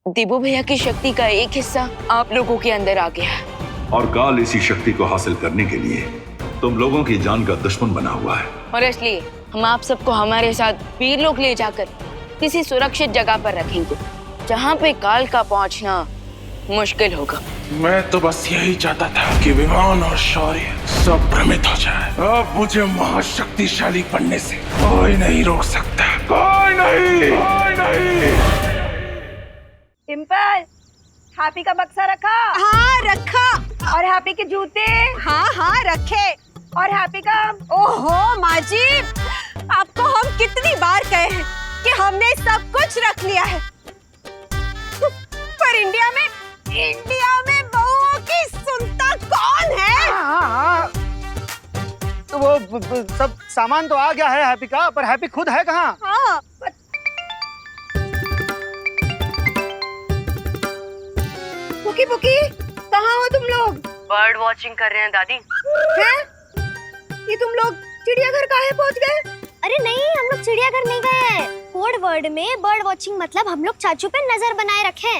देबू भैया की शक्ति का एक हिस्सा आप लोगों के अंदर आ गया है और काल इसी शक्ति को हासिल करने के लिए तुम लोगों की जान का दुश्मन बना हुआ है। और इसलिए हम आप सबको हमारे साथ वीर लोग ले जाकर किसी सुरक्षित जगह पर रखेंगे जहाँ पे काल का पहुँचना मुश्किल होगा। मैं तो बस यही चाहता था कि विमान और शौर्य सब भ्रमित हो जाए। अब मुझे महाशक्तिशाली बनने से कोई नहीं रोक सकता, कोई नहीं, कोई नहीं। डिम्पल, हैप्पी का बक्सा रखा? हाँ रखा। और हैप्पी के जूते? हाँ हाँ रखे। और हैप्पी का? ओहो माँ जी, आपको हम कितनी बार कहे हैं कि हमने सब कुछ रख लिया है, पर इंडिया में बहुओं की सुनता कौन है? हाँ। तो वो सब सामान तो आ गया है हैप्पी का, पर हैप्पी खुद है कहाँ? हाँ। पुकी पुकी, कहाँ हो तुम लोग? बर्ड वॉचिंग कर रहे हैं दादी। हैं? ये तुम लोग चिड़ियाघर काहे पहुँच गए? अरे नहीं, हम लोग चिड़ियाघर नहीं गए। कोड वर्ड में बर्ड वॉचिंग मतलब हम लोग चाचू पे नजर बनाए रखे।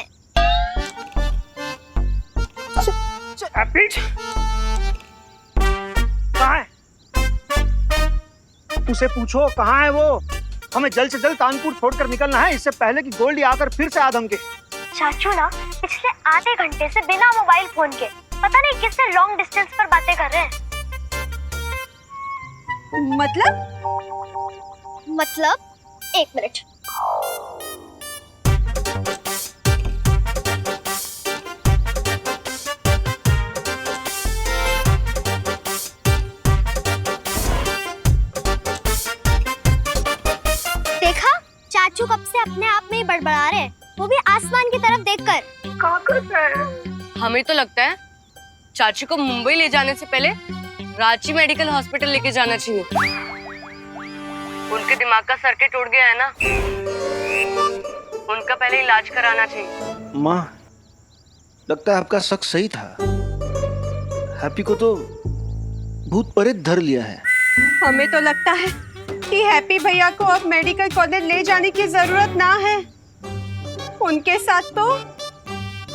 हैप्पी कहाँ है? उसे पूछो कहाँ है वो। हमें जल्द से जल्द कानपुर छोड़कर निकलना है, इससे पहले कि गोल्डी आकर फिर से आदम के। चाचू ना पिछले आधे घंटे से बिना मोबाइल फोन के पता नहीं किससे लॉन्ग डिस्टेंस पर बातें कर रहे हैं। मतलब 1 मिनट। देखा, चाचू कब से अपने आप में ही बड़बड़ा रहे हैं, वो भी आसमान की तरफ देखकर। हमें तो लगता है चाचू को मुंबई ले जाने से पहले रांची मेडिकल हॉस्पिटल लेके जाना चाहिए। उनके दिमाग का सर्किट उड़ गया है ना, उनका पहले इलाज कराना चाहिए। माँ, लगता है आपका शक सही था। हैप्पी को तो भूत प्रेत धर लिया है। हमें तो लगता है कि हैप्पी भैया को अब मेडिकल कॉलेज ले जाने की जरूरत ना है, उनके साथ तो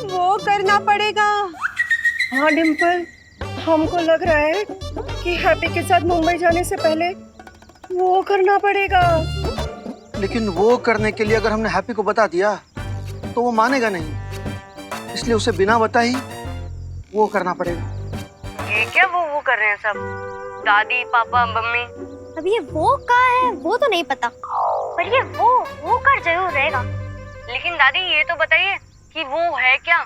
वो करना पड़ेगा। हाँ डिम्पल, हमको लग रहा है कि हैप्पी के साथ मुंबई जाने से पहले वो करना पड़ेगा। लेकिन वो करने के लिए अगर हमने हैप्पी को बता दिया तो वो मानेगा नहीं, इसलिए उसे बिना बताए ही वो करना पड़ेगा। ये क्या वो कर रहे हैं सब? दादी, पापा, मम्मी। अब ये वो कहाँ है वो तो नहीं पता, पर ये वो कर जरूर रहेगा। लेकिन दादी ये तो बताइए कि वो है क्या?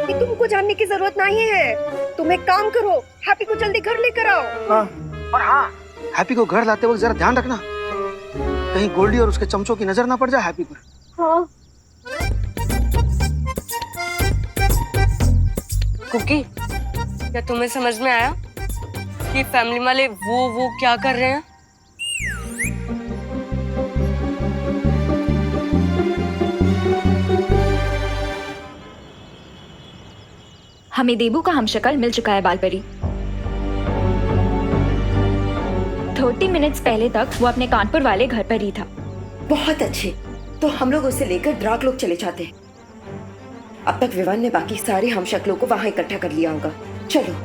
ये तुमको जानने की जरूरत नहीं है। तुम एक काम करो, हैप्पी को जल्दी घर लेकर आओ। हाँ, और हाँ, हैप्पी को घर लाते वक्त जरा ध्यान रखना, कहीं गोल्डी और उसके चमचों की नजर ना पड़ जाए हैप्पी पर। हाँ। कुकी, क्या तुम्हें समझ में आया कि फैमिली वाले वो क्या कर रहे हैं? हमें देबू का हमशक्ल मिल चुका है बालपरी। 30 मिनट्स पहले तक वो अपने कानपुर वाले घर पर ही था। बहुत अच्छे, तो हम लोग उसे लेकर ड्राक लोग चले जाते हैं। अब तक विवान ने बाकी सारे हमशक्लों को वहां इकट्ठा कर लिया होगा। चलो।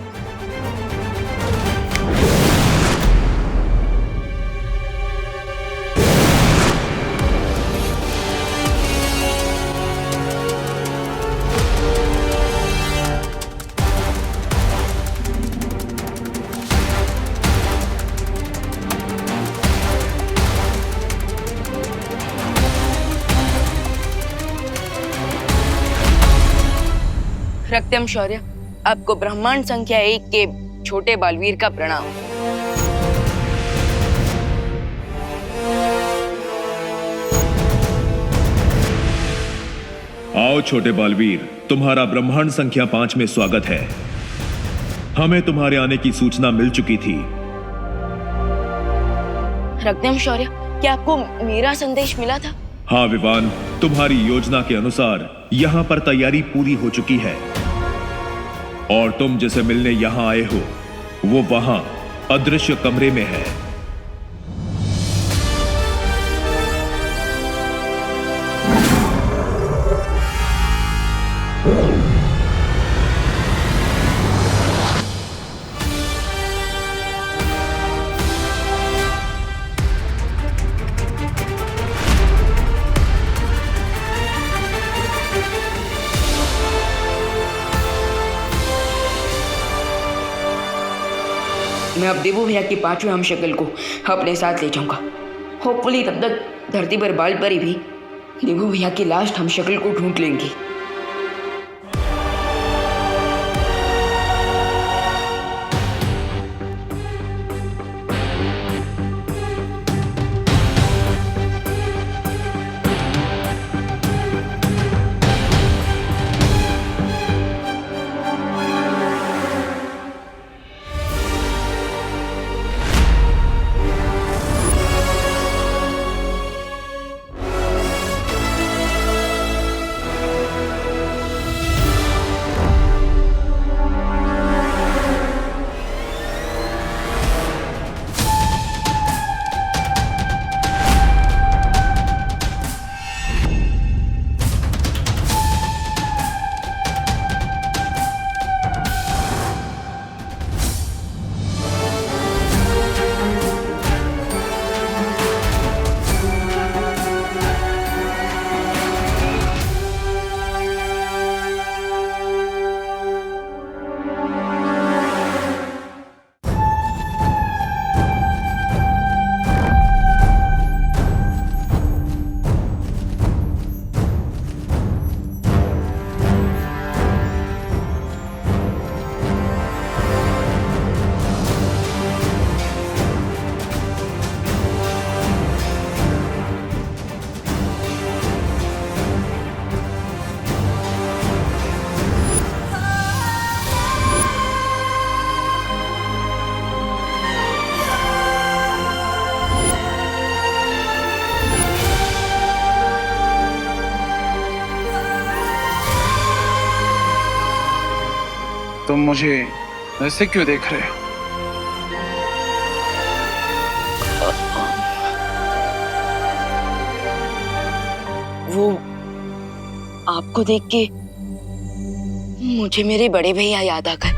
रक्तम शौर्य, आपको ब्रह्मांड संख्या 1 के छोटे बालवीर का प्रणाम। आओ छोटे बालवीर, तुम्हारा ब्रह्मांड संख्या 5 में स्वागत है। हमें तुम्हारे आने की सूचना मिल चुकी थी। रक्तम शौर्य, क्या आपको मेरा संदेश मिला था? हाँ विवान, तुम्हारी योजना के अनुसार यहाँ पर तैयारी पूरी हो चुकी है और तुम जिसे मिलने यहाँ आए हो वो वहां अदृश्य कमरे में है। मैं अब देवू भैया की 5वें हमशक्ल को अपने साथ ले जाऊंगा। होपफुली तब तक धरती पर बाल परी भी देवू भैया की लास्ट हमशक्ल को ढूंढ लेंगी। तुम मुझे ऐसे क्यों देख रहे हो? वो आपको देख के मुझे मेरे बड़े भैया याद आ गए।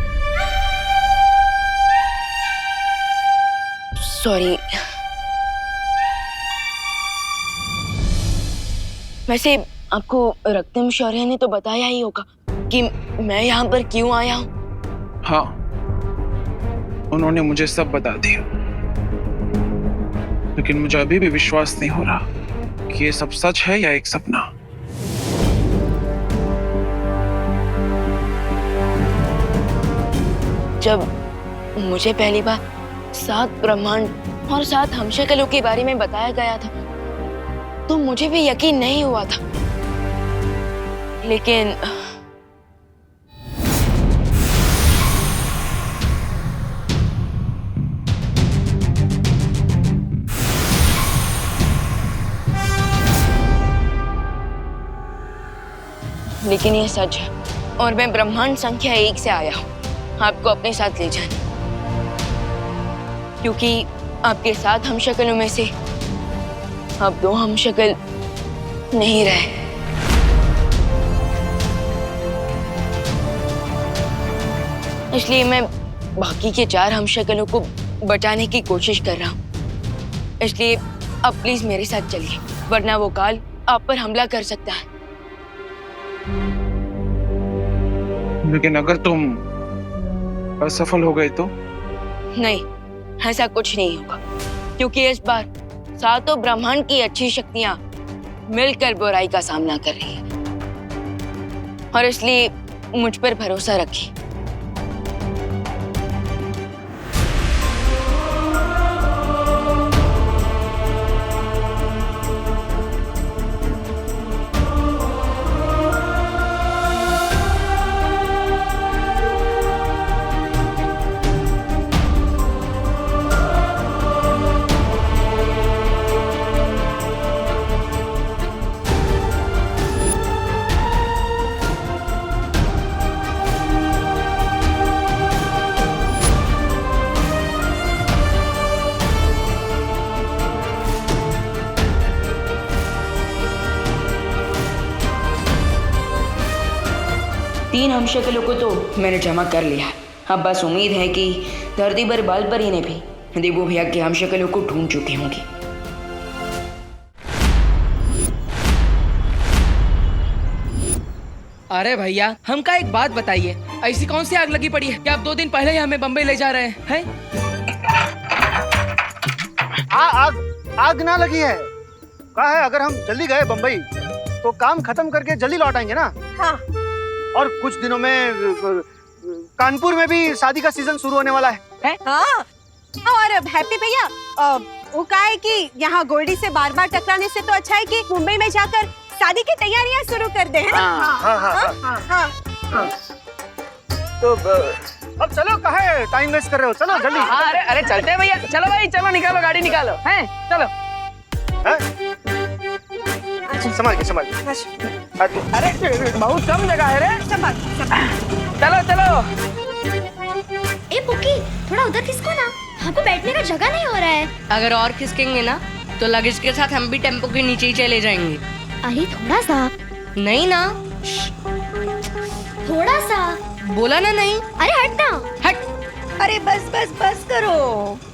सॉरी। वैसे आपको रक्तम शौर्य ने तो बताया ही होगा कि मैं यहाँ पर क्यों आया हूँ। हाँ, उन्होंने मुझे सब बता दिया, लेकिन मुझे अभी भी विश्वास नहीं हो रहा कि ये सब सच है या एक सपना। जब मुझे पहली बार 7 ब्रह्मांड और 7 हमशक्लों के बारे में बताया गया था तो मुझे भी यकीन नहीं हुआ था, लेकिन ये सच है और मैं ब्रह्मांड संख्या 1 से आया हूँ आपको अपने साथ ले जाने, क्योंकि आपके 7 हमशक्लों में से अब 2 हमशक्ल नहीं रहे। इसलिए मैं बाकी के 4 हमशक्लों को बचाने की कोशिश कर रहा हूँ। इसलिए अब प्लीज मेरे साथ चलिए, वरना वो काल आप पर हमला कर सकता है। लेकिन अगर तुम असफल हो गए तो? नहीं, ऐसा कुछ नहीं होगा, क्योंकि इस बार 7 ब्रह्मांड की अच्छी शक्तियां मिलकर बुराई का सामना कर रही है और इसलिए मुझ पर भरोसा रखिए। तीन हमशक्लों को तो मैंने जमा कर लिया। अब बस उम्मीद है कि धरती पर बाल परी ने भी देवू भैया के हमशक्लों को ढूंढ चुकी होंगी। अरे भैया, हमका एक बात बताइए, ऐसी कौन सी आग लगी पड़ी है कि आप 2 दिन पहले ही हमें बम्बई ले जा रहे हैं? आग ना लगी है। कहा है अगर हम जल्दी गए बम्बई तो काम खत्म करके जल्दी लौट आएंगे ना। हाँ। और कुछ दिनों में कानपुर में भी शादी का सीजन शुरू होने वाला है। हाँ। और हैप्पी भैया वो कहा है कि यहाँ गोल्डी से बार बार टकराने से तो अच्छा है कि मुंबई में जाकर शादी की तैयारियां शुरू कर दे, है ना? हाँ। तो अब चलो, कहे टाइम वेस्ट कर रहे हो, चलो जल्दी। अरे चलते हैं भैया, चलो भाई, चलो निकालो गाड़ी निकालो, हैं चलो। संभाल के अरे बहुत कम जगह है रे। चलो चलो। ए पुकी, थोड़ा उधर खिसको ना, हमको बैठने का जगह नहीं हो रहा है। अगर और खिसकेंगे ना तो लगेज के साथ हम भी टेम्पो के नीचे ही चले जाएंगे। अरे थोड़ा सा। नहीं ना, थोड़ा सा बोला ना नहीं। अरे हट ना। हट। अरे बस बस बस करो,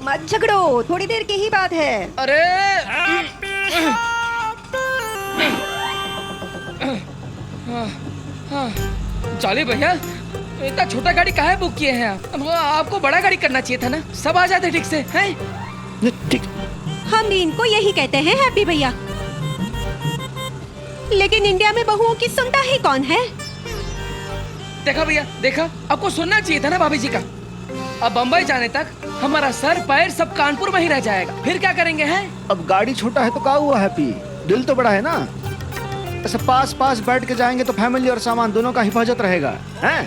मत झगड़ो, थोड़ी देर की ही बात है। अरे चलिए भैया, इतना छोटा गाड़ी काहे बुक किए हैं आप? अब आपको बड़ा गाड़ी करना चाहिए था ना, सब आ जाते ठीक से, हैं? ठीक। हम इनको यही कहते हैं हैप्पी भैया, लेकिन इंडिया में बहुओं की सुनता ही कौन है? देखा भैया, देखा, आपको सुनना चाहिए था ना भाभी जी का। अब बम्बई जाने तक हमारा सर पैर सब कानपुर में ही रह जाएगा, फिर क्या करेंगे, हैं? अब गाड़ी छोटा है तो क्या हुआ हैप्पी, दिल तो बड़ा है ना। ऐसे पास पास बैठ के जाएंगे तो फैमिली और सामान दोनों का हिफाजत रहेगा, हैं?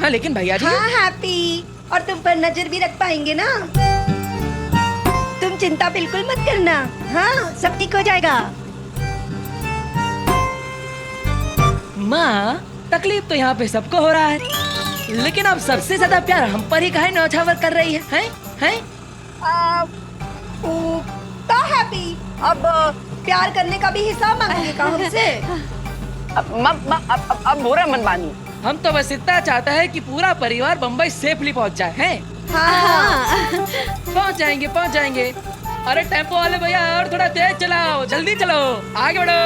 हाँ लेकिन भैया जी। हाँ हैप्पी, और तुम पर नजर भी रख पाएंगे ना। तुम चिंता बिल्कुल मत करना, हाँ सब ठीक हो जाएगा। माँ, तकलीफ तो यहाँ पे सबको हो रहा है, लेकिन अब सबसे ज्यादा प्यार हम पर ही काहे न्यौछावर कर रही है, हैं? तो हैप्पी, अब प्यार करने का भी हिसाब मांगेंगे का हमसे? अब बुरा मन मानिए, हम तो बस इतना चाहते हैं कि पूरा परिवार बम्बई सेफली पहुँच जाए, हैं? हाँ। पहुँच जाएंगे। अरे टेम्पो वाले भैया, और थोड़ा तेज चलाओ, जल्दी चलो, आगे बढ़ो,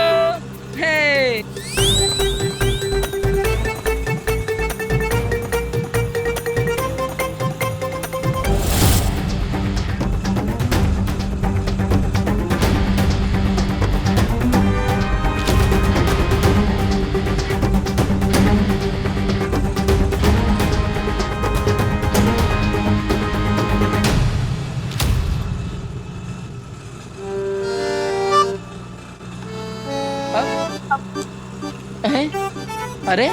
हे। अरे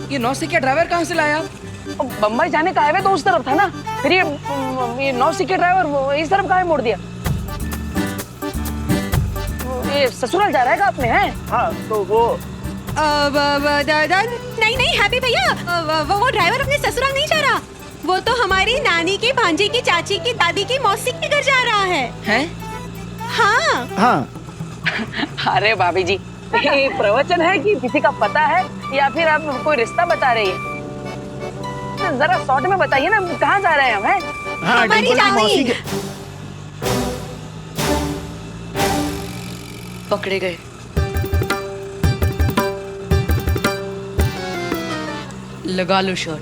ये नौसिखिया ड्राइवर कहाँ से लाया? बम्बई जाने का हाईवे तो उस तरफ था ना, फिर ये नौसिखिया ड्राइवर इस तरफ कहाँ मोड़ दिया? ये ससुराल जा रहा है आपने, हैं? हाँ तो वो नहीं हैप्पी भैया, वो ड्राइवर अपने ससुराल नहीं जा रहा, वो तो हमारी नानी की भांजी की चाची की दादी की मौसी के घर जा रहा है। हैं? हाँ। अरे भाभी जी, ये प्रवचन है कि किसी का पता है या फिर आप कोई रिश्ता बता रही है? जरा शॉर्ट में बताइए ना, कहाँ जा रहे हैं हम, हैं? हाँ, हमारी रानी। पकड़े गए। लगा लो शॉट।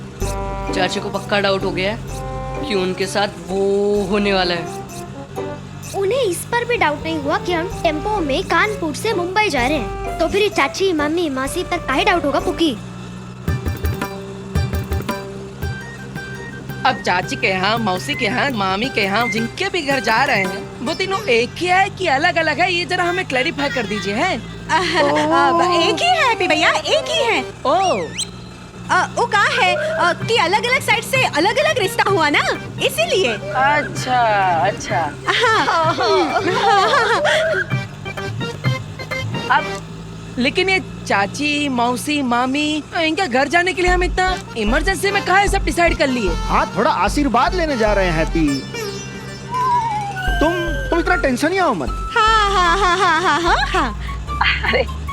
चाची को पक्का डाउट हो गया है कि उनके साथ वो होने वाला है। उन्हें इस पर भी डाउट नहीं हुआ कि हम टेम्पो में कानपुर से मुंबई जा रहे हैं, तो फिर चाची मम्मी मासी पर काहे डाउट होगा पुकी? अब चाची के यहाँ, मौसी के यहाँ, मामी के यहाँ, जिनके भी घर जा रहे हैं, वो तीनों एक ही है कि अलग अलग है? ये जरा हमें क्लैरिफाई कर दीजिए, हैं? एक ही है हैप्पी भैया, एक ही है। वो कहा है कि अलग अलग साइड से अलग अलग रिश्ता हुआ ना, इसीलिए। अच्छा। अब लेकिन ये चाची, मौसी, मामी, इनके घर जाने के लिए हम इतना इमरजेंसी में कहाँ सब डिसाइड कर लिए? हाँ, थोड़ा आशीर्वाद लेने जा रहे हैं हैप्पी। तुम इतना टेंशन ही आओ मत। हाँ।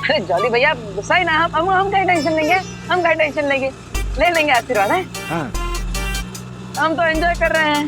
अरे जॉली भैया, गुस्सा ही ना, हम क्या टेंशन लेंगे, ले लेंगे आशीर्वाद, है? हाँ। हम तो एंजॉय कर रहे हैं।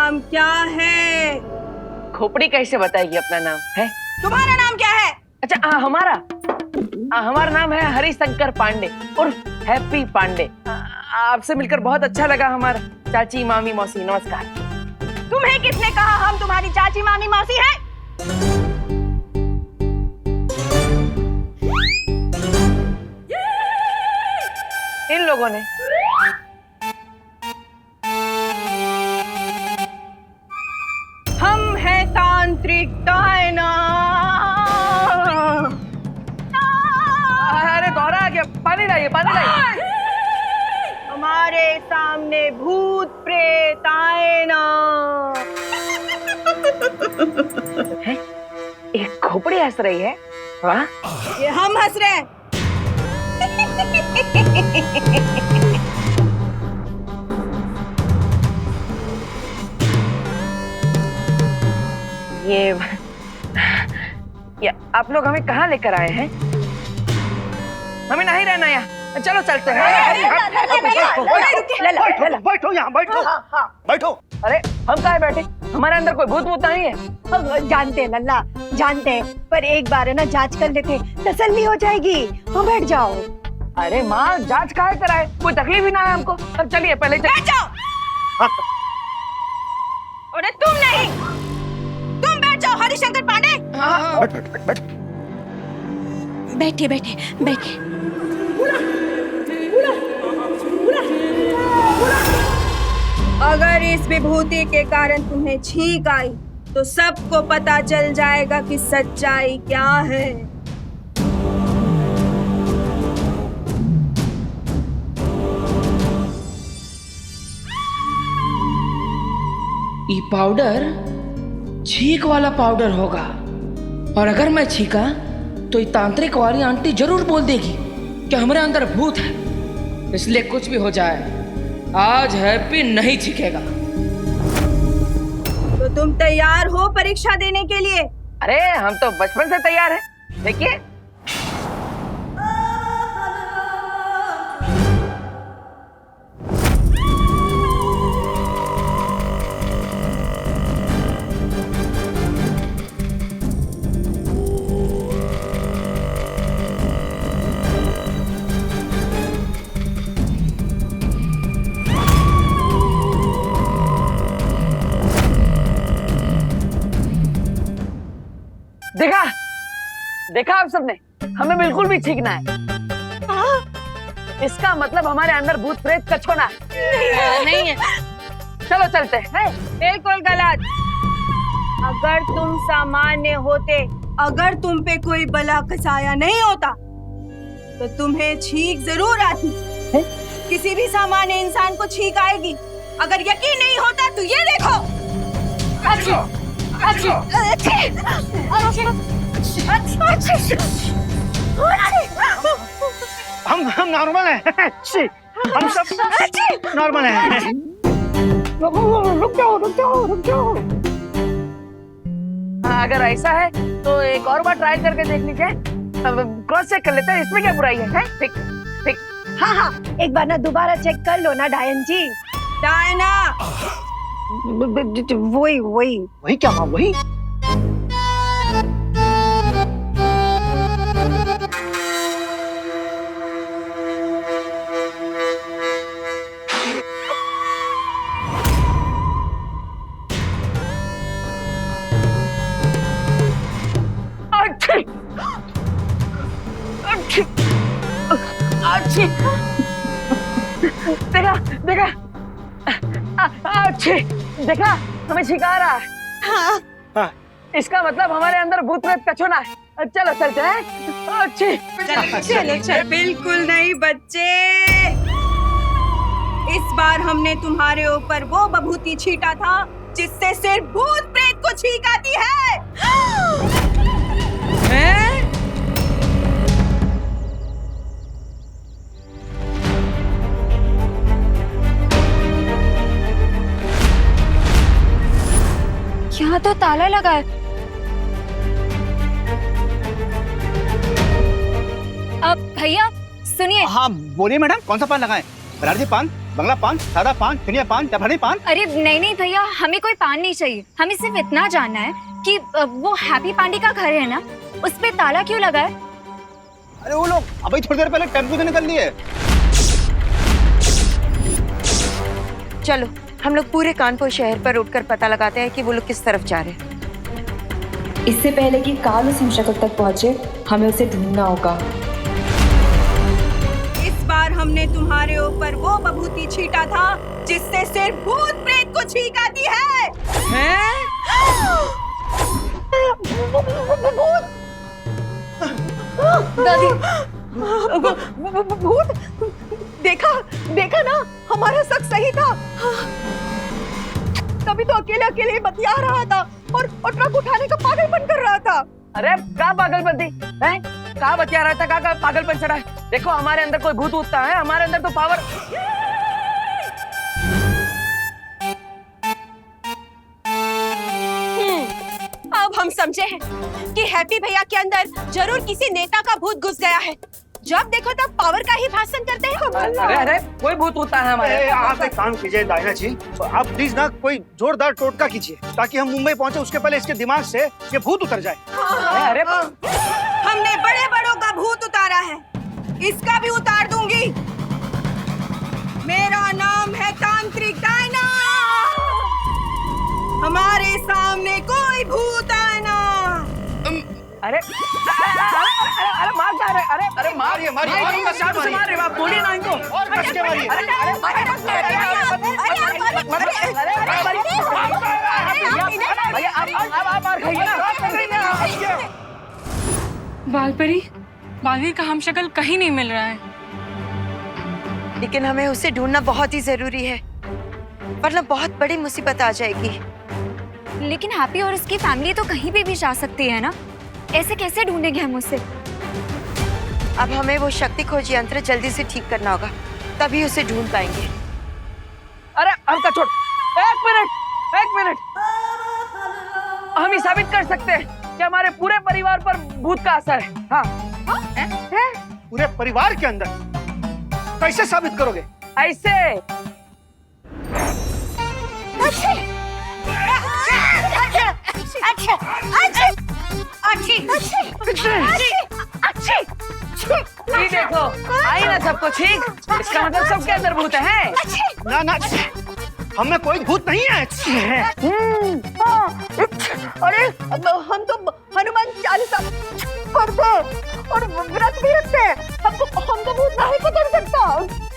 नाम क्या है? खोपड़ी कैसे बताएगी अपना नाम है? तुम्हारा नाम क्या है? अच्छा हमारा नाम है हरिशंकर पांडे और हैप्पी पांडे। आपसे मिलकर बहुत अच्छा लगा हमारा चाची मामी मौसी। नमस्कार। तुम्हें किसने कहा हम तुम्हारी चाची मामी मौसी हैं? इन लोगों ने। हम हैं तांत्रिक डायना। अरे दौरा आ गया, पानी लाइए पानी लाइए। हमारे सामने भूत प्रेत आए ना। एक खोपड़ी हंस रही है। वाह, ये हम हंस रहे हैं। ये आप लोग हमें कहाँ लेकर आए हैं? हमें नहीं रहना यहाँ, चलो चलते हैं। बैठो यहाँ, बैठो बैठो। अरे हम कहाँ बैठे? हमारे अंदर कोई भूत वूत नहीं है। जानते लल्ला जानते, पर एक बार है ना जांच कर लेते, तसल्ली हो जाएगी। हाँ बैठ जाओ। अरे माँ जांच काहे कराए, कोई तकलीफ ही ना है हमको। अब चलिए पहले बैठ जाओ। अरे तुम नहीं, तुम बैठ जाओ हरिशंकर पांडे। बैठिए बैठिए बैठिए। अगर इस विभूति के कारण तुम्हें छींक आई तो सबको पता चल जाएगा कि सच्चाई क्या है। ये पाउडर छींक वाला पाउडर होगा, और अगर मैं छींका तो ये तांत्रिक वाली आंटी जरूर बोल देगी कि हमारे अंदर भूत है। इसलिए कुछ भी हो जाए आज हैप्पी नहीं छींकेगा। तो तुम तैयार हो परीक्षा देने के लिए? अरे हम तो बचपन से तैयार हैं। देखिए देखा देखा आप सबने, हमें बिल्कुल भी छींकना है। इसका मतलब हमारे अंदर भूत प्रेत का छोना नहीं है। चलो चलते हैं। बिल्कुल गलत। अगर तुम सामान्य होते, अगर तुम पे कोई बला कसाया नहीं होता तो तुम्हें छींक जरूर आती है? किसी भी सामान्य इंसान को छींक आएगी। अगर यकीन नहीं होता तो ये देखो। हम नॉर्मल हैं। हम सब नॉर्मल हैं। रुक जाओ। अगर ऐसा है तो एक और बार ट्राई करके देख लीजिए। अब क्रॉस चेक कर लेते हैं, इसमें क्या बुराई है? ठीक ठीक। हाँ एक बार ना दोबारा चेक कर लो ना डायन जी। डायना वही क्या हुआ? वही अच्छी देखा देखा अच्छी देखा, हमें छिका रहा है। हाँ। इसका मतलब हमारे अंदर भूत प्रेत का छोना है। चलो चलते हैं। अच्छी चलो। बिल्कुल नहीं बच्चे, इस बार हमने तुम्हारे ऊपर वो बभूति छीटा था जिससे सिर्फ भूत प्रेत को छींक आती है। यहाँ तो ताला लगा है। अब भैया सुनिए। हाँ बोलिए मैडम, कौन सा पान लगाएं? बनारसी पान, बंगला पान, सादा पान, दुनिया पान, टभनी पान। अरे नहीं नहीं भैया, हमें कोई पान नहीं चाहिए। हमें सिर्फ इतना जानना है कि वो हैप्पी पांडे का घर है ना, उस पे ताला क्यों लगा है? अरे वो लोग अभी थोड़ी देर पहले टेम्पो से निकल लिए। चलो हम लोग पूरे कानपुर शहर पर उठकर पता लगाते हैं कि वो लोग किस तरफ जा रहे हैं। इससे पहले कि काल उस हमशक्ल तक पहुंचे, हमें उसे ढूंढना होगा। इस बार हमने तुम्हारे ऊपर वो बभूति छीटा था जिससे सिर्फ भूत प्रेत को छींक आती है। दादी, भूत देखा देखा ना, हमारा शक सही था। तभी तो अकेले अकेले बतिया रहा था और ट्रक उठाने का पागलपन कर रहा था। अरे का पागलपन थी हैं? का बतिया रहा था, का पागलपन चढ़ा है? देखो हमारे अंदर कोई भूत उठता है, हमारे अंदर तो पावर। अब हम समझे हैं कि हैप्पी भैया के अंदर जरूर किसी नेता का भूत घुस गया है। जब देखो तब पावर का ही भाषण करते हैं। अरे अरे कोई भूत उठता है हमारे। आप एक काम कीजिए डायना जी, आप प्लीज ना कोई जोरदार टोटका कीजिए ताकि हम मुंबई पहुंचे उसके पहले इसके दिमाग से ये भूत उतर जाए। अरे हमने बड़े बड़ों का भूत उतारा है, इसका भी उतार दूंगी। मेरा नाम है तांत्रिक डायना। हमारे सामने कोई भूत आए ना। अरे अरे मार जा रहे, अरे मारिए मारिए मार रहे, आप बोलिए ना इनको। और कस के मारिए। भैया आप मार खाइए ना। बालपरी, बालवीर का हमशक्ल कहीं नहीं मिल रहा है। लेकिन हमें उसे ढूंढना बहुत ही जरूरी है, वरना बहुत बड़ी मुसीबत आ जाएगी। लेकिन हैप्पी और उसकी फैमिली तो कहीं भी जा सकती है ना, ऐसे कैसे ढूंढेंगे हम उसे? अब हमें वो शक्ति खोज यंत्र जल्दी से ठीक करना होगा, तभी उसे ढूंढ पाएंगे। अरे हल्का छोड़, एक मिनट। हम ही साबित कर सकते हैं कि हमारे पूरे परिवार पर भूत का असर है। हाँ पूरे परिवार के अंदर कैसे साबित करोगे? ऐसे ये देखो, आई ना सबको ठीक। इसका मतलब सबके अंदर भूत है। ना ना, हमें कोई भूत नहीं है। अरे हम तो हनुमान चालीसा पढ़ते और व्रत भी रखते हैं, हमको भूत नहीं पकड़ सकता।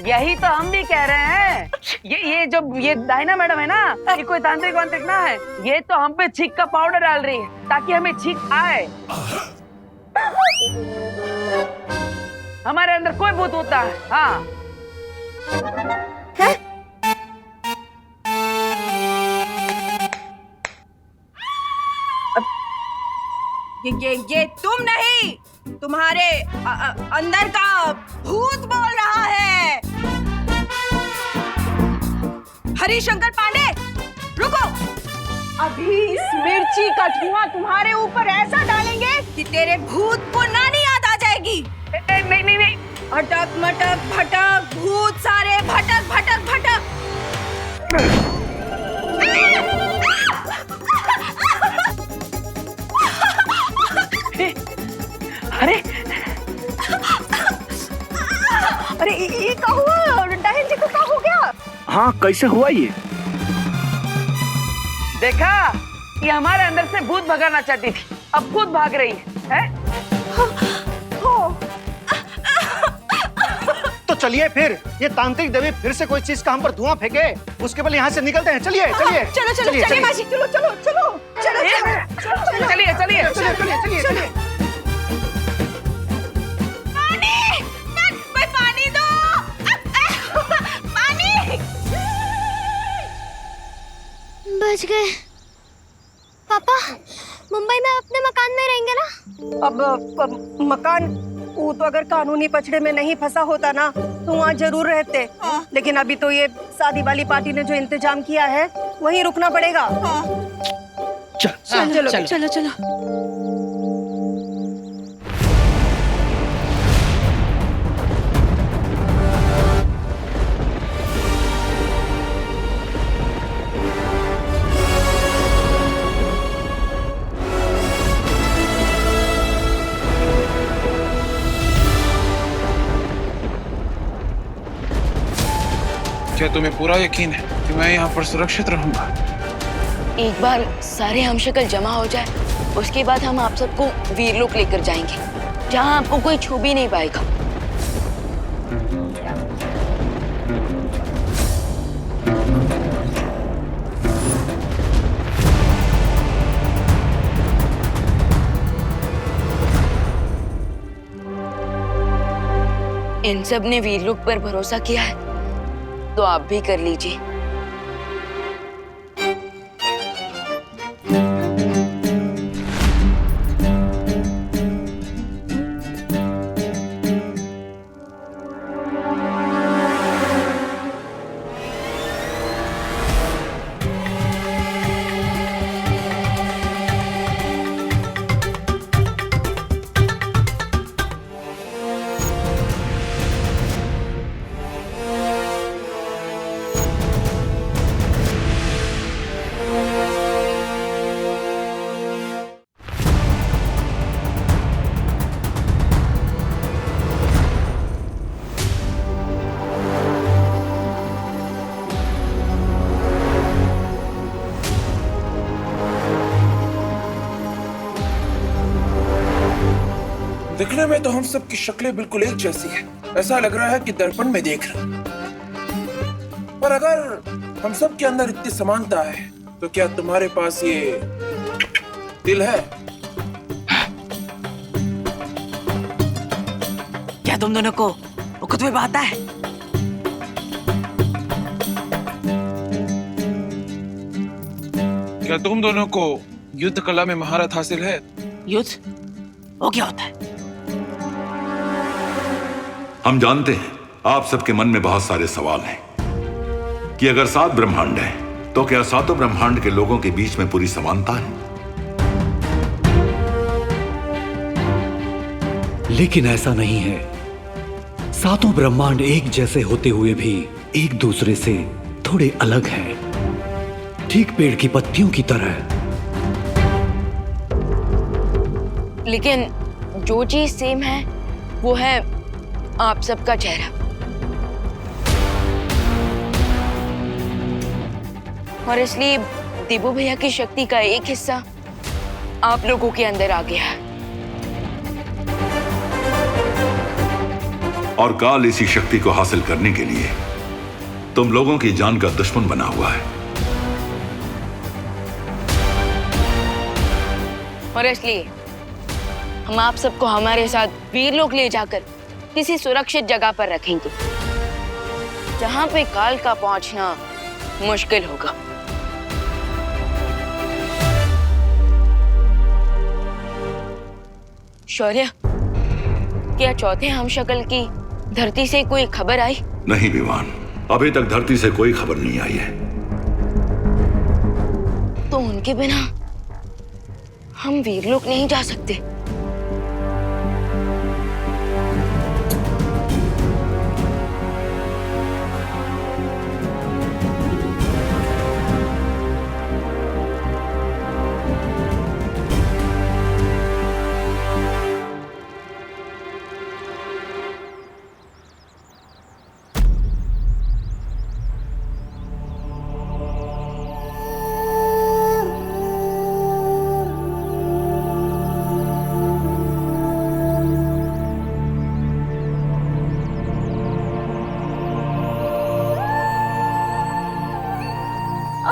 यही तो हम भी कह रहे हैं। ये डायना मैडम है ना, ये कोई तांत्रिक वांत्रिक ना है। ये तो हम पे छींक का पाउडर डाल रही है ताकि हमें छींक आए। हमारे अंदर कोई भूत होता है। हाँ ये तुम नहीं, तुम्हारे अंदर का भूत बोल रहा है। हरिशंकर पांडे, रुको। अभी इस मिर्ची का धुआं तुम्हारे ऊपर ऐसा डालेंगे कि तेरे भूत को नानी याद आ जाएगी। नहीं। अटक मटक भटक भूत सारे भटक भटक भटक। अरे ये क्या हुआ? डायन जी को क्या हो गया? हाँ कैसे हुआ ये? देखा, ये हमारे अंदर से भूत भगाना चाहती थी, अब खुद भाग रही है? तो चलिए फिर, ये तांत्रिक देवी फिर से कोई चीज का हम पर धुआं फेंके, उसके बाद यहाँ से निकलते हैं। चलिए चलो मासी, चलिए। पानी दो, पानी। बच गए। पापा, मुंबई में अपने मकान में रहेंगे ना? अब मकान, वो तो अगर कानूनी पचड़े में नहीं फंसा होता ना तो वहाँ जरूर रहते। लेकिन अभी तो ये शादी वाली पार्टी ने जो इंतजाम किया है वहीं रुकना पड़ेगा। चलो। तुम्हें पूरा यकीन है कि मैं यहाँ पर सुरक्षित रहूंगा? एक बार सारे हमशक्ल जमा हो जाए, उसके बाद हम आप सबको वीरलोक लेकर जाएंगे, जहाँ आपको कोई छू भी नहीं पाएगा। इन सब ने वीरलोक पर भरोसा किया है, तो आप भी कर लीजिए। दिखने में तो हम सब की शक्लें बिल्कुल एक जैसी है, ऐसा लग रहा है कि दर्पण में देख रहे हैं। पर अगर हम सब के अंदर इतनी समानता है, तो क्या तुम्हारे पास ये दिल है? क्या तुम दोनों को वो खुद में आता है? क्या तुम दोनों को युद्ध कला में महारत हासिल है? युद्ध? वो क्या होता है? हम जानते हैं आप सबके मन में बहुत सारे सवाल हैं कि अगर 7 ब्रह्मांड हैं, तो क्या 7 ब्रह्मांड के लोगों के बीच में पूरी समानता है? लेकिन ऐसा नहीं है। 7 ब्रह्मांड एक जैसे होते हुए भी एक दूसरे से थोड़े अलग हैं, ठीक पेड़ की पत्तियों की तरह। लेकिन जो चीज सेम है वो है आप सबका चेहरा। और इसलिए दिबू भैया की शक्ति का एक हिस्सा आप लोगों के अंदर आ गया है। और काल इसी शक्ति को हासिल करने के लिए तुम लोगों की जान का दुश्मन बना हुआ है। और इसलिए हम आप सबको हमारे साथ वीरलोक ले जाकर किसी सुरक्षित जगह पर रखेंगे, जहां पे काल का पहुंचना मुश्किल होगा। शौर्य, क्या चौथे हमशक्ल की धरती से कोई खबर आई? नहीं विवान, अभी तक धरती से कोई खबर नहीं आई है। तो उनके बिना हम वीरलोक नहीं जा सकते।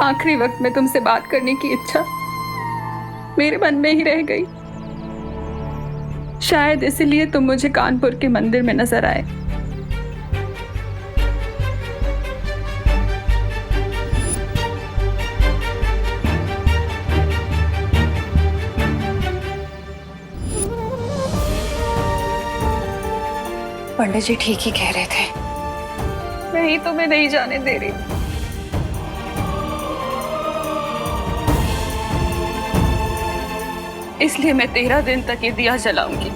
आखिरी वक्त में तुमसे बात करने की इच्छा मेरे मन में ही रह गई। शायद इसलिए तुम मुझे कानपुर के मंदिर में नजर आए। पंडित जी ठीक ही कह रहे थे। मैं ही तुम्हें नहीं जाने दे रही। इसलिए मैं 13 दिन तक ये दिया जलाऊंगी,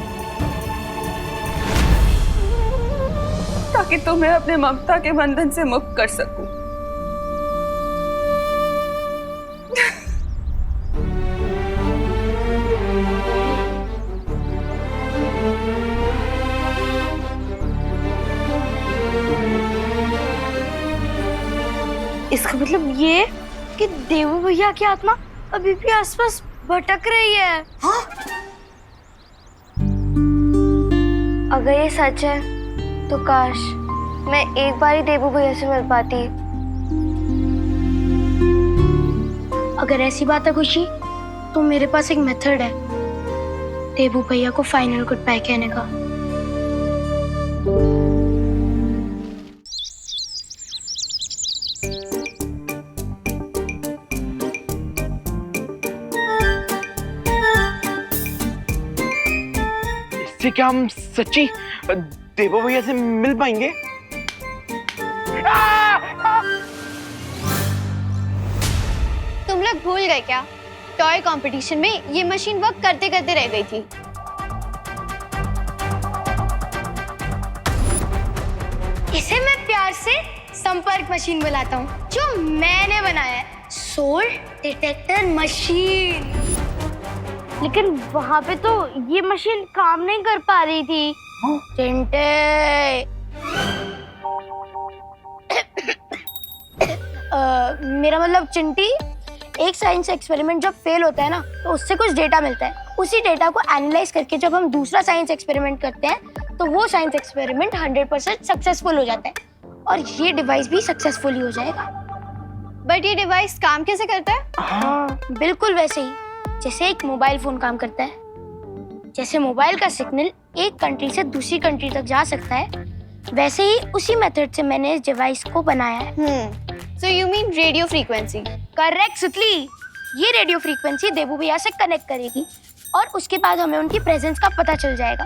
ताकि तुम्हें अपने ममता के बंधन से मुक्त कर सकूं। ये कि देवू भैया की आत्मा अभी भी आसपास भटक रही है। हाँ? अगर ये सच है तो काश मैं एक बार ही देवू भैया से मिल पाती। अगर ऐसी बात है खुशी, तो मेरे पास एक मेथड है देवू भैया को फाइनल गुड बाय कहने का। इससे क्या हम सच्ची देवो भैया से मिल पाएंगे? तुम लोग भूल गए क्या? टॉय कंपटीशन में ये मशीन वर्क करते करते रह गई थी। इसे मैं प्यार से संपर्क मशीन बुलाता हूँ, जो मैंने बनाया है, सोल डिटेक्टर मशीन। लेकिन वहाँ पे तो ये मशीन काम नहीं कर पा रही थी। चिंटे, मेरा मतलब चिंटी, एक साइंस एक्सपेरिमेंट जब फेल होता है ना, तो उससे कुछ डेटा मिलता है। उसी डेटा को एनालाइज करके जब हम दूसरा साइंस एक्सपेरिमेंट करते हैं, तो वो साइंस एक्सपेरिमेंट 100% सक्सेसफुल हो जाता है और ये डिवाइस भी सक्सेसफुल हो जाएगा। बट ये डिवाइस काम कैसे करता है? हाँ, बिल्कुल वैसे ही जैसे एक मोबाइल फोन काम करता है। जैसे मोबाइल का सिग्नल एक कंट्री से दूसरी कंट्री तक जा सकता है, वैसे ही उसी मेथड से मैंने इस डिवाइस को बनाया है। So you mean radio frequency? Correct सुतली। ये रेडियो फ्रीक्वेंसी देवू भैया से कनेक्ट करेगी और उसके बाद हमें उनकी प्रेजेंस का पता चल जाएगा।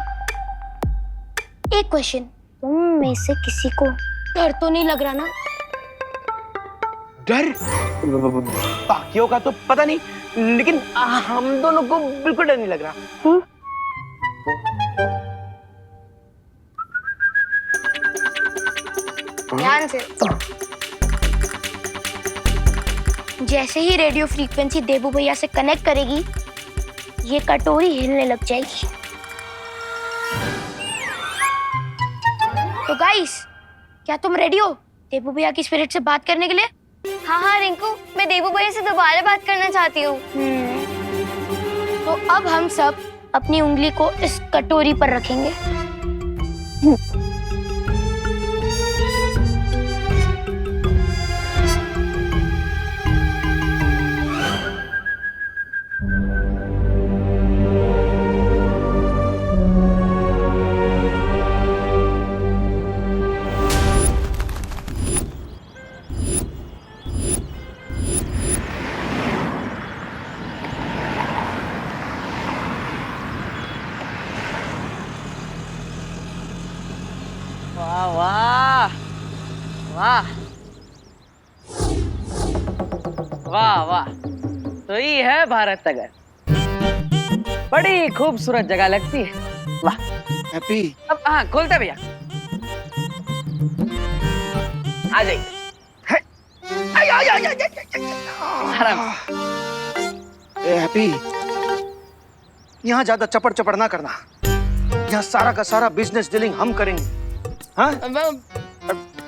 एक क्वेश्चन, तुम में से किसी को डर तो नहीं लग रहा ना? डर? बाकियों का तो पता नहीं, लेकिन हम दोनों को बिल्कुल डर नहीं लग रहा। ध्यान से। जैसे ही रेडियो फ्रीक्वेंसी देवू भैया से कनेक्ट करेगी, ये कटोरी हिलने लग जाएगी। तो गाइस, क्या तुम रेडी हो देवू भैया की स्पिरिट से बात करने के लिए? हाँ रिंकू, मैं देवू भैया से दोबारा बात करना चाहती हूँ। तो अब हम सब अपनी उंगली को इस कटोरी पर रखेंगे। वाह वाह वाह वाह वाह, तो ये है भारत नगर। बड़ी खूबसूरत जगह लगती है। वाह हैप्पी। अब हाँ खोलते भैया, आ जाइए। ए हैप्पी, यहाँ ज्यादा चपड़ चपड़ ना करना। यहाँ सारा का सारा बिजनेस डीलिंग हम करेंगे। हाँ?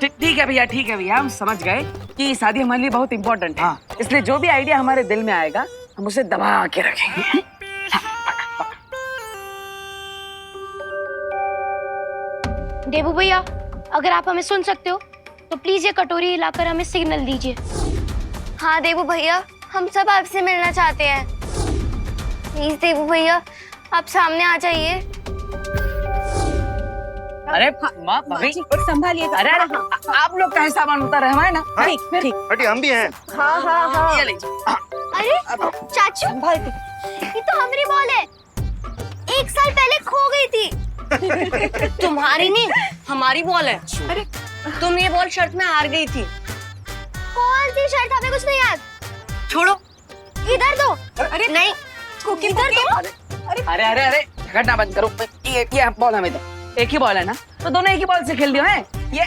ठीक है भैया, ठीक है भैया, हम समझ गए कि शादी हमारे लिए बहुत इम्पोर्टेंट है। इसलिए जो भी आइडिया हमारे दिल में आएगा, हम उसे दबा के रखेंगे। देवू भैया, अगर आप हमें सुन सकते हो तो प्लीज ये कटोरी हिलाकर हमें सिग्नल दीजिए। हाँ देवू भैया, हम सब आपसे मिलना चाहते हैं। प्लीज देवू भैया, आप सामने आ जाइए। अरे माँ भाभी संभालिएगा। अरे आप लोग का सामान उतार है ना? ठीक ठीक, हटी हम भी हैं। हाँ हाँ हाँ। ये लीजिए। अरे चाचू, ये तो हमारी बॉल है, 1 साल पहले खो गई थी। तुम्हारी नहीं, हमारी बॉल है। अरे तुम ये बॉल शर्त में हार गई थी। कौन सी शर्त? हमें कुछ नहीं याद। छोड़ो, इधर दो। अरे नहीं, इधर दो। अरे अरे अरे झगड़ना बंद करो। ये बॉल हमें दो। एक ही बॉल है ना, तो दोनों एक ही बॉल से खेल दियो हैं। ये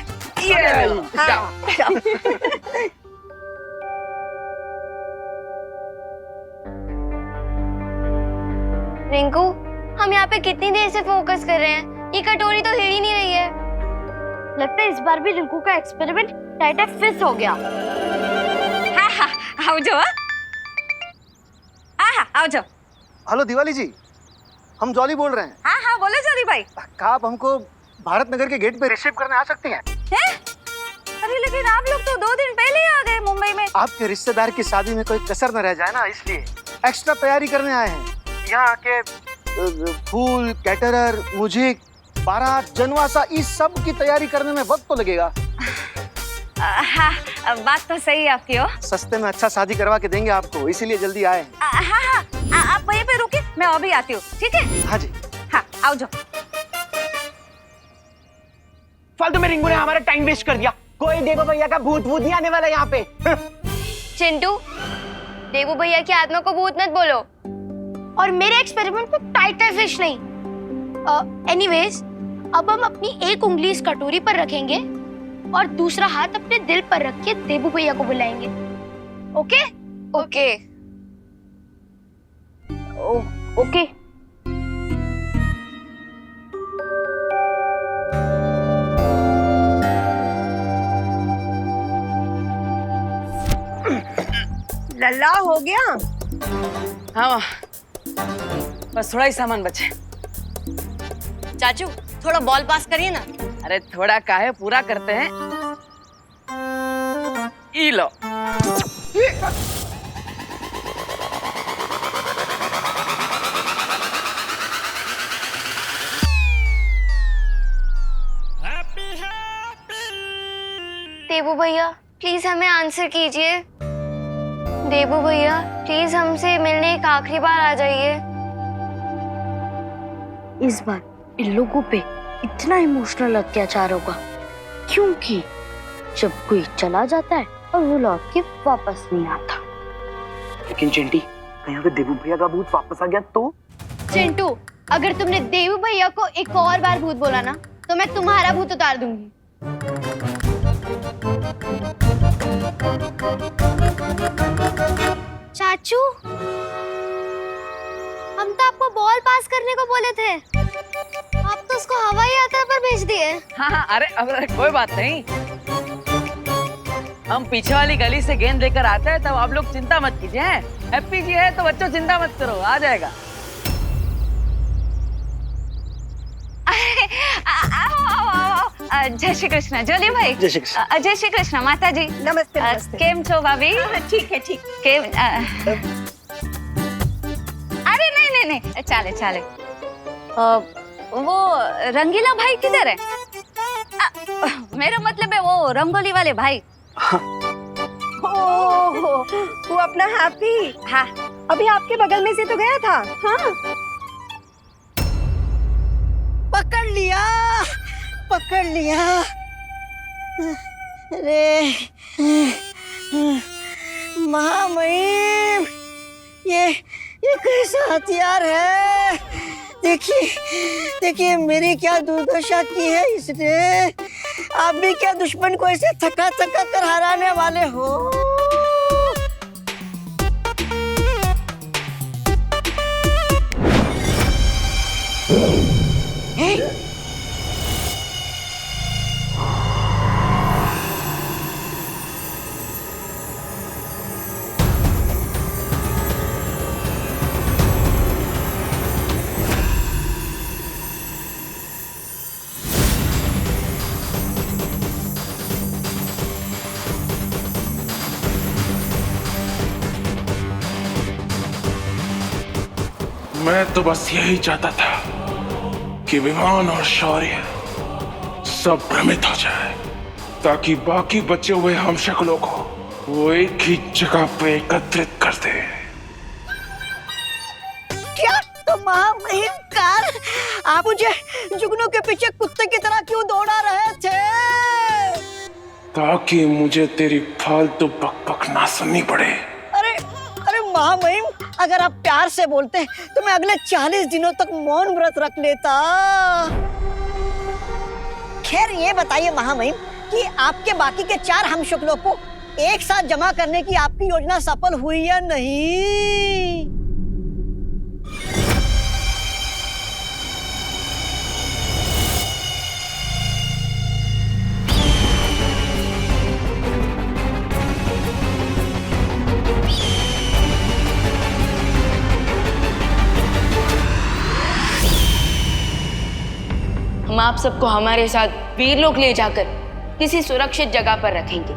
रिंकू, हम यहाँ पे कितनी देर से फोकस कर रहे हैं, ये कटोरी तो हिल ही नहीं रही है। लगता है इस बार भी रिंकू का एक्सपेरिमेंट टाइट फिक्स हो गया। આવજો હા હા આવજો हेलो दिवाली जी, हम जॉली बोल रहे हैं। हाँ हाँ बोले जॉली भाई। क्या आप हमको भारत नगर के गेट पे रिसीव करने आ सकती हैं? हैं? अरे लेकिन आप लोग तो 2 दिन पहले ही आ गए मुंबई में। आपके रिश्तेदार की शादी में कोई कसर न रह जाए ना, इसलिए एक्स्ट्रा तैयारी करने आए हैं। यहाँ आके फूल, कैटरर, म्यूजिक, बारात, जनवासा, इस सब की तैयारी करने में वक्त तो लगेगा। हाँ बात तो सही है आपकी। हो सस्ते में अच्छा शादी करवा के देंगे आपको, इसीलिए जल्दी आए हैं। हाँ हाँ आप वहीं पे रुके, मैं अभी आती हूँ, ठीक है? हाँ जी। हाँ आओ जाओ। फालतू में रिंकू ने हमारा टाइम वेस्ट कर दिया। कोई देवो भैया का भूत नहीं आने वाला यहाँ पे। चिंटू, देवू भैया की आत्मा को भूत मत बोलो, और मेरे एक्सपेरिमेंट को टाइटर फिश नहीं। एनीवेज, अब हम अपनी एक उंगली इस कटोरी पर रखेंगे और दूसरा हाथ अपने दिल पर रख के देवू भैया को बुलाएंगे। ओके? ओके। ओके। लल्ला हो गया? हाँ बस थोड़ा ही सामान बचे। चाचू थोड़ा बॉल पास करिए ना। अरे थोड़ा काहे, पूरा करते हैं। ई लो। देवू भैया प्लीज हमें आंसर कीजिए। देवू भैया प्लीज हमसे मिलने एक आखिरी बार आ जाइए। इस बार इन लोगों पे इतना इमोशनल अत्याचार होगा क्योंकि जब कोई चला जाता है और वो लौट के वापस नहीं आता। लेकिन चिंटी, कहीं अगर देवू भैया का भूत वापस आ गया तो? चिंटू, अगर तुमने देवू भैया को एक और बार भूत बोला ना तो मैं तुम्हारा भूत उतार दूंगी। चाचू, हम तो आपको बॉल पास करने को बोले थे, आप तो उसको हवाई यात्रा पर भेज दिए। हाँ अरे कोई बात नहीं, हम पीछे वाली गली से गेंद लेकर आते हैं, तब आप लोग चिंता मत कीजिए। हैप्पी जी है तो बच्चों चिंता मत करो, आ जाएगा। जय श्री कृष्ण जोली भाई। जय श्री कृष्ण। जय श्री कृष्ण माता जी। नमस्ते नमस्ते। केम छो भाभी? ठीक है ठीक। केम अरे नहीं चाले चाले। वो रंगीला भाई किधर है? मेरा मतलब है वो रंगोली वाले भाई। ओह, वो अपना हैप्पी। हाँ अभी आपके बगल में से तो गया था। हाँ पकड़ लिया, पकड़ लिया। अरे महामहिम, ये कैसा हथियार है? देखिए देखिए मेरी क्या दुर्दशा की है इसने। आप भी क्या दुश्मन को ऐसे थका थका कर हराने वाले हो? मैं तो बस यही चाहता था कि विमान और शौर्य सब भ्रमित हो जाए, ताकि बाकी बचे हुए हमशक्लों को वो एक ही जगह पे एकत्रित कर दे। क्या तो महामहिम कार, आप मुझे जुगनू के पीछे कुत्ते की तरह क्यों दौड़ा रहे थे? ताकि मुझे तेरी फालतू बकबक ना सुननी पड़े। अरे महामहिम, अगर आप प्यार से बोलते तो मैं अगले 40 दिनों तक मौन व्रत रख लेता। खैर ये बताइए महामहिम कि आपके बाकी के 4 हमशक्लों को एक साथ जमा करने की आपकी योजना सफल हुई या नहीं? आप सबको हमारे साथ वीरलोक ले जाकर किसी सुरक्षित जगह पर रखेंगे,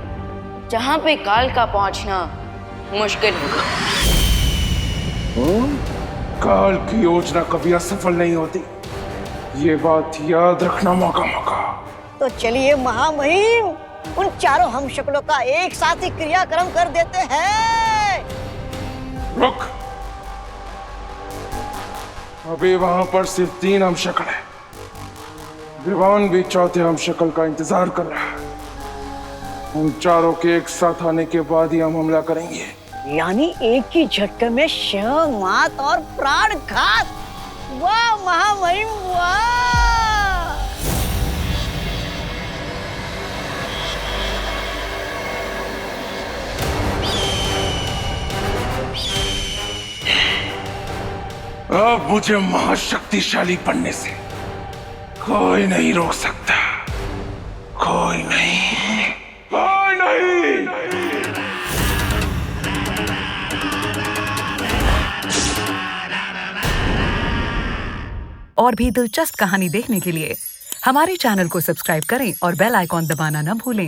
जहां पे काल का पहुंचना मुश्किल होगा। काल की योजना कभी असफल नहीं होती, ये बात याद रखना। मौका तो चलिए महामहिम, उन चारों हम शक्लों का एक साथ ही क्रियाक्रम कर देते हैं। रुक, अभी वहां पर सिर्फ 3 हम शक्ल है। विवान भी चौथे हम शक्ल का इंतजार कर रहा है। उन चारों के एक साथ आने के बाद ही हम हमला करेंगे। यानी एक ही झटके में शिव, मात और प्राण घात। वाह महामहिम वाह! अब मुझे महाशक्तिशाली बनने से कोई नहीं रोक सकता। कोई नहीं, कोई नहीं। और भी दिलचस्प कहानी देखने के लिए हमारे चैनल को सब्सक्राइब करें और बेल आइकॉन दबाना न भूलें।